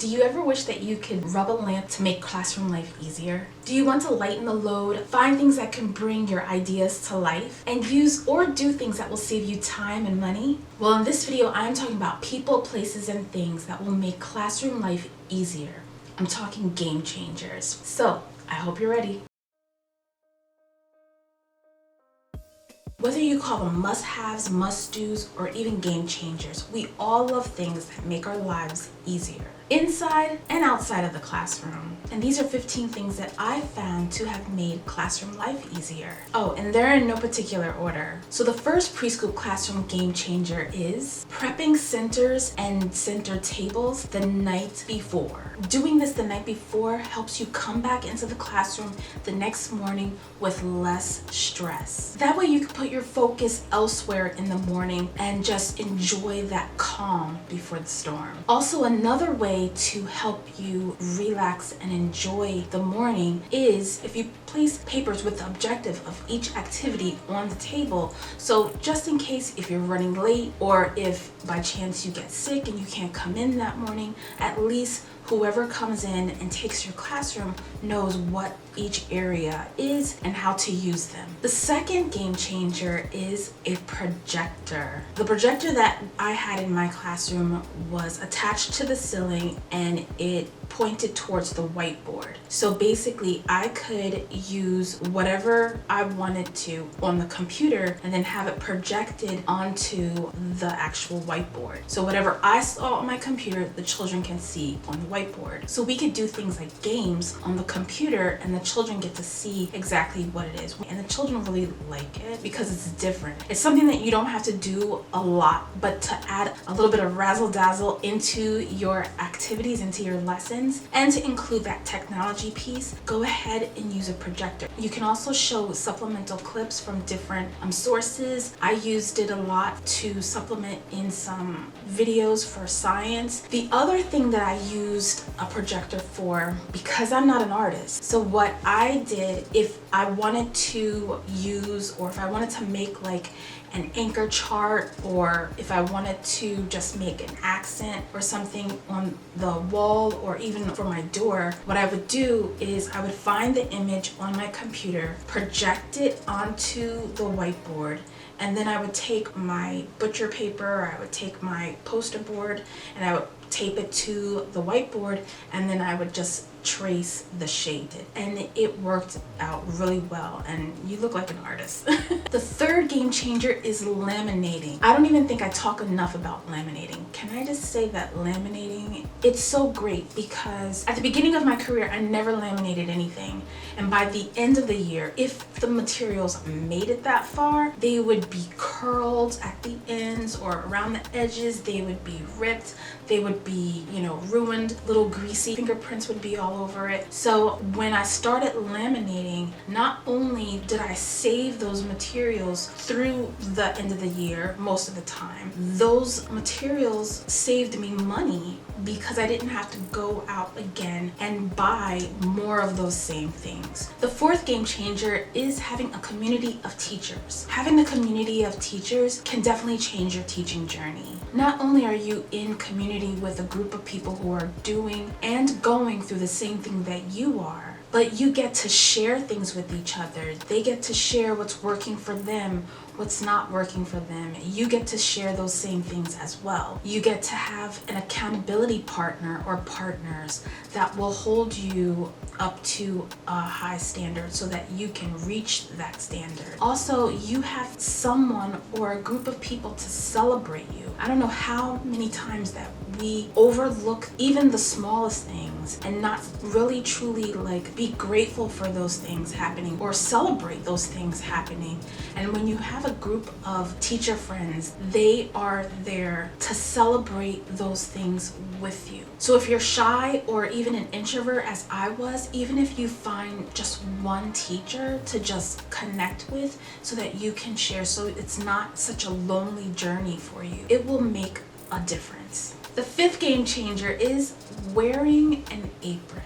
Do you ever wish that you could rub a lamp to make classroom life easier? Do you want to lighten the load, find things that can bring your ideas to life, and use or do things that will save you time and money? Well, in this video, I'm talking about people, places, and things that will make classroom life easier. I'm talking game changers. So, I hope you're ready. Whether you call them must-haves, must-dos, or even game changers, we all love things that make our lives easier, inside and outside of the classroom. And these are 15 things that I found to have made classroom life easier. Oh, and they're in no particular order. So the first preschool classroom game changer is prepping centers and center tables the night before. Doing this the night before helps you come back into the classroom the next morning with less stress. That way you can put your focus elsewhere in the morning and just enjoy that calm before the storm. Also, another way to help you relax and enjoy the morning is if you place papers with the objective of each activity on the table. So just in case if you're running late or if by chance you get sick and you can't come in that morning, at least whoever comes in and takes your classroom knows what each area is and how to use them. The second game changer is a projector. The projector that I had in my classroom was attached to the ceiling and it pointed towards the whiteboard. So basically I could use whatever I wanted to on the computer and then have it projected onto the actual whiteboard. So whatever I saw on my computer, the children can see on the whiteboard. So we could do things like games on the computer and the children get to see exactly what it is. And the children really like it because it's different. It's something that you don't have to do a lot, but to add a little bit of razzle dazzle into your activities, into your lessons, and to include that technology piece, go ahead and use a projector. You can also show supplemental clips from different sources. I used it a lot to supplement in some videos for science. The other thing that I used a projector for, because I'm not an artist, so what I did, if I wanted to use or if I wanted to make like an anchor chart, or if I wanted to just make an accent or something on the wall or even for my door, what I would do is I would find the image on my computer, project it onto the whiteboard, and then I would take my butcher paper, I would take my poster board, and I would tape it to the whiteboard, and then I would just trace the shade, and it worked out really well, and you look like an artist. The third game changer is laminating. I don't even think I talk enough about laminating. Can I just say that laminating, it's so great because at the beginning of my career I never laminated anything, and by the end of the year, if the materials made it that far, they would be curled at the ends or around the edges, they would be ripped, they would be, ruined, little greasy fingerprints would be all over it. So when I started laminating, not only did I save those materials through the end of the year most of the time, those materials saved me money because I didn't have to go out again and buy more of those same things. The fourth game changer is having a community of teachers. Having a community of teachers can definitely change your teaching journey. Not only are you in community with a group of people who are doing and going through the same thing that you are, but you get to share things with each other. They get to share what's working for them, what's not working for them. You get to share those same things as well. You get to have an accountability partner or partners that will hold you up to a high standard so that you can reach that standard. Also, you have someone or a group of people to celebrate you. I don't know how many times that we overlook even the smallest things and not really truly be grateful for those things happening or celebrate those things happening. And when you have a group of teacher friends, they are there to celebrate those things with you. So if you're shy or even an introvert as I was, even if you find just one teacher to just connect with so that you can share, so it's not such a lonely journey for you, it will make a difference. The fifth game changer is wearing an apron.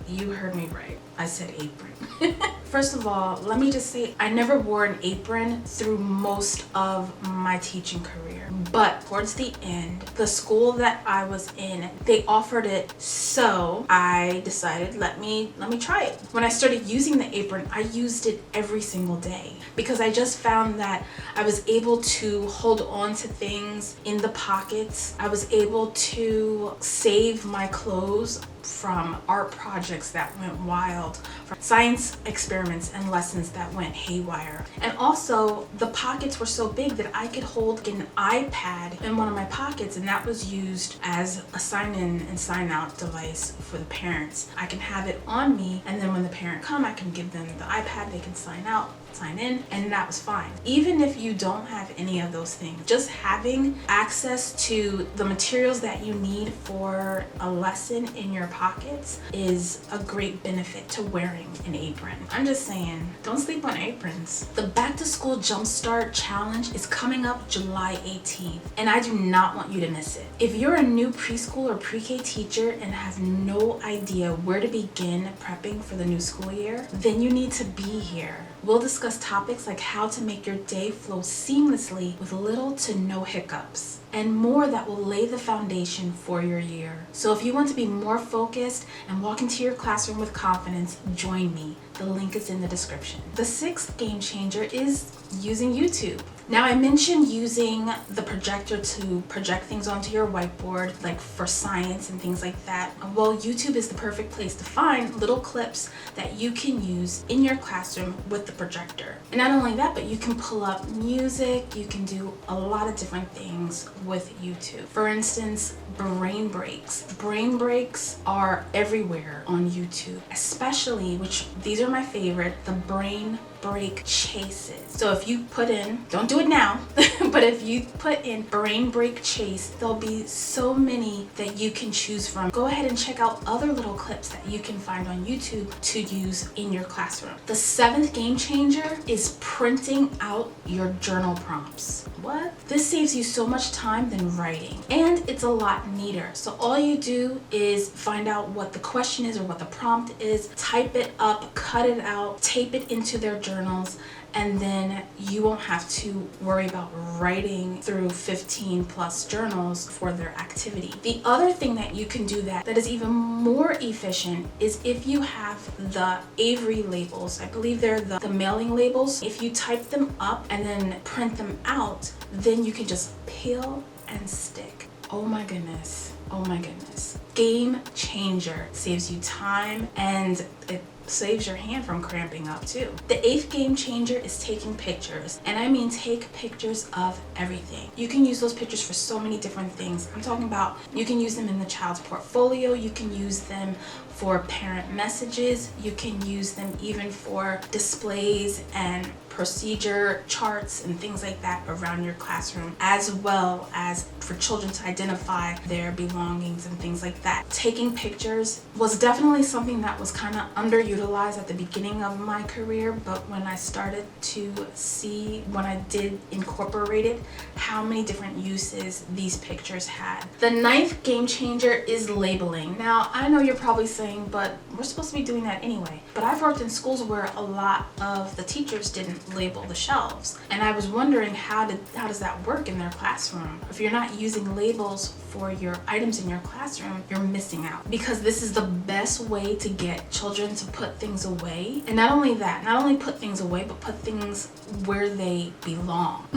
You heard me right. I said apron. First of all, let me just say I never wore an apron through most of my teaching career. But towards the end, the school that I was in, they offered it, so I decided let me try it. When I started using the apron, I used it every single day because I just found that I was able to hold on to things in the pockets. I was able to save my clothes from art projects that went wild, from science experiments and lessons that went haywire. And also the pockets were so big that I could hold an iPad in one of my pockets, and that was used as a sign-in and sign-out device for the parents. I can have it on me, and then when the parent come, I can give them the iPad, they can sign out, sign in, and that was fine. Even if you don't have any of those things, just having access to the materials that you need for a lesson in your pockets is a great benefit to wearing an apron. I'm just saying, don't sleep on aprons. The Back to School Jumpstart Challenge is coming up July 18th, and I do not want you to miss it. If you're a new preschool or pre-K teacher and have no idea where to begin prepping for the new school year, then you need to be here. We'll discuss topics like how to make your day flow seamlessly with little to no hiccups, and more that will lay the foundation for your year. So if you want to be more focused and walk into your classroom with confidence, join me. The link is in the description. The sixth game changer is using YouTube. Now, I mentioned using the projector to project things onto your whiteboard, like for science and things like that. Well, YouTube is the perfect place to find little clips that you can use in your classroom with the projector. And not only that, but you can pull up music, you can do a lot of different things with YouTube. For instance, brain breaks. Brain breaks are everywhere on YouTube, especially, which these are my favorite, the brain break chases. So if you put in, don't do it now, but if you put in brain break chase, there'll be so many that you can choose from. Go ahead and check out other little clips that you can find on YouTube to use in your classroom. The seventh game changer is printing out your journal prompts. What? This saves you so much time than writing, and it's a lot neater. So all you do is find out what the question is or what the prompt is, type it up, cut it out, tape it into their journals, and then you won't have to worry about writing through 15 plus journals for their activity. The other thing that you can do that is even more efficient is if you have the Avery labels. I believe they're the mailing labels. If you type them up and then print them out, then you can just peel and stick. Oh my goodness. Oh my goodness. Game changer. Saves you time, and it saves your hand from cramping up too. The eighth game changer is taking pictures, and I mean take pictures of everything. You can use those pictures for so many different things. I'm talking about you can use them in the child's portfolio, you can use them for parent messages, you can use them even for displays and procedure charts and things like that around your classroom, as well as for children to identify their belongings and things like that. Taking pictures was definitely something that was kind of underutilized at the beginning of my career, but when I started to see, when I did incorporate it, how many different uses these pictures had. The ninth game changer is labeling. Now, I know you're probably saying, but we're supposed to be doing that anyway. But I've worked in schools where a lot of the teachers didn't label the shelves, and I was wondering how does that work in their classroom? If you're not using labels for your items in your classroom, you're missing out, because this is the best way to get children to put things away. And not only that, not only put things away, but put things where they belong.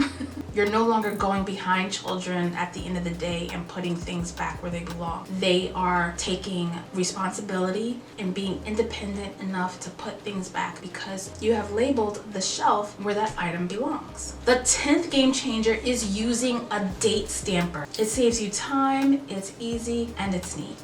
You're no longer going behind children at the end of the day and putting things back where they belong. They are taking responsibility and being independent enough to put things back because you have labeled the shelf where that item belongs. The 10th game changer is using a date stamper. It saves you time, it's easy, and it's neat.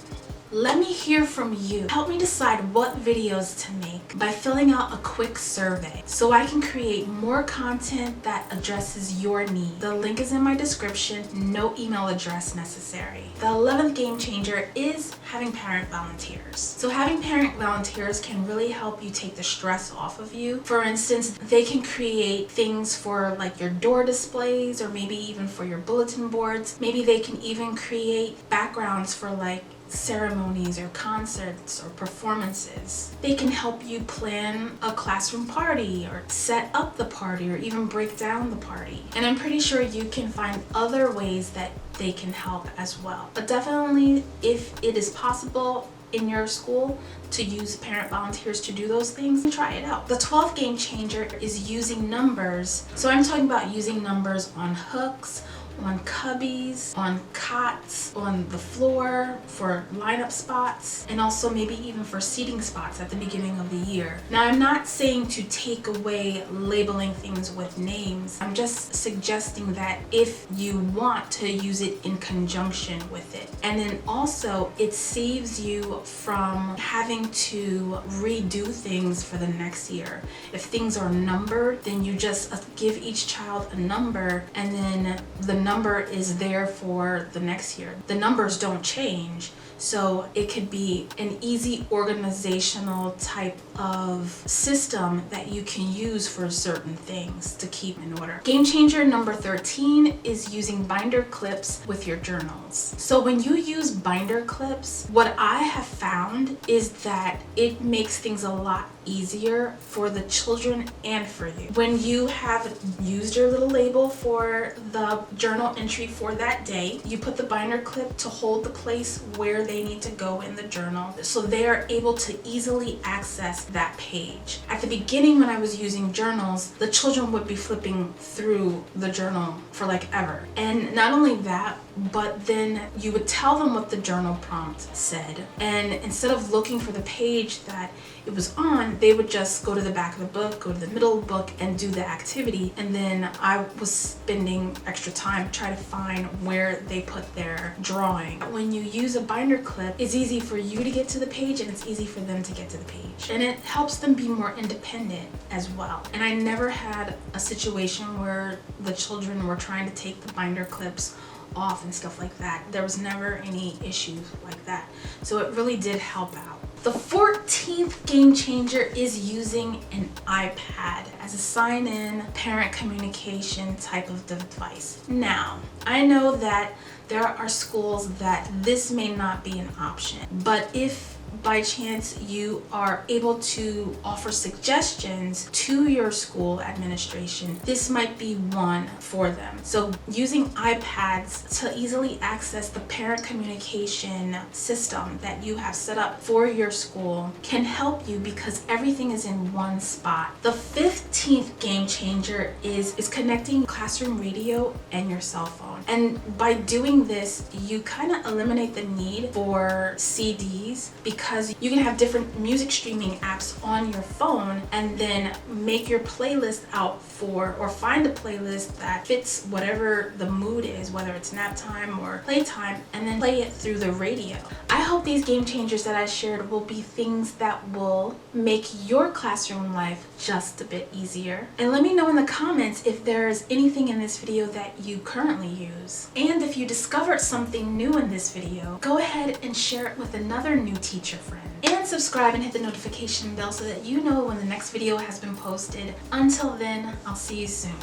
Let me hear from you. Help me decide what videos to make by filling out a quick survey so I can create more content that addresses your needs. The link is in my description, no email address necessary. The 11th game changer is having parent volunteers. So having parent volunteers can really help you take the stress off of you. For instance, they can create things for like your door displays, or maybe even for your bulletin boards. Maybe they can even create backgrounds for like ceremonies or concerts or performances. They can help you plan a classroom party or set up the party or even break down the party. And I'm pretty sure you can find other ways that they can help as well. But definitely, if it is possible in your school to use parent volunteers to do those things, try it out. The 12th game changer is using numbers. So I'm talking about using numbers on hooks, on cubbies, on cots, on the floor for lineup spots, and also maybe even for seating spots at the beginning of the year. Now, I'm not saying to take away labeling things with names. I'm just suggesting that if you want to use it in conjunction with it. And then also it saves you from having to redo things for the next year. If things are numbered, then you just give each child a number, and then the number is there for the next year. The numbers don't change. So it could be an easy organizational type of system that you can use for certain things to keep in order. Game changer number 13 is using binder clips with your journals. So when you use binder clips, what I have found is that it makes things a lot easier for the children and for you. When you have used your little label for the journal entry for that day, you put the binder clip to hold the place where they need to go in the journal, so they are able to easily access that page. At the beginning, when I was using journals, the children would be flipping through the journal for like ever. And not only that, but then you would tell them what the journal prompt said, and instead of looking for the page that it was on, they would just go to the back of the book, go to the middle of the book, and do the activity. And then I was spending extra time trying to find where they put their drawing. When you use a binder clip, it's easy for you to get to the page, and it's easy for them to get to the page. And it helps them be more independent as well. And I never had a situation where the children were trying to take the binder clips off and stuff like that. There was never any issues like that. So it really did help out. The 14th game changer is using an iPad as a sign-in parent communication type of device. Now, I know that there are schools that this may not be an option, but if by chance you are able to offer suggestions to your school administration, this might be one for them. So using iPads to easily access the parent communication system that you have set up for your school can help you, because everything is in one spot. The 15th game changer is connecting classroom radio and your cell phone. And by doing this, you kind of eliminate the need for CDs, because you can have different music streaming apps on your phone and then make your playlist out for, or find a playlist that fits whatever the mood is, whether it's nap time or playtime, and then play it through the radio. I hope these game changers that I shared will be things that will make your classroom life just a bit easier. And let me know in the comments if there's anything in this video that you currently use. And if you discovered something new in this video, go ahead and share it with another new teacher friend. And subscribe and hit the notification bell so that you know when the next video has been posted. Until then, I'll see you soon.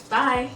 Bye!